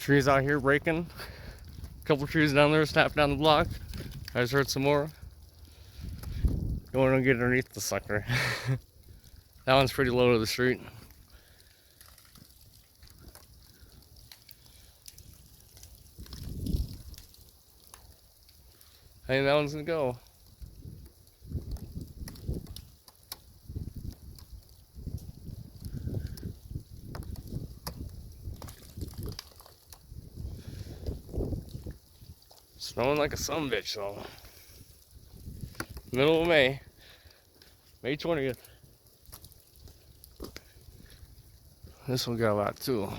Trees out here breaking. A couple trees down there snapped down the block. I just heard some more. Going to get underneath the sucker. That one's pretty low to the street. I think that one's gonna go. Snowing like a sumbitch though. Middle of May. May 20th. This one got a lot too.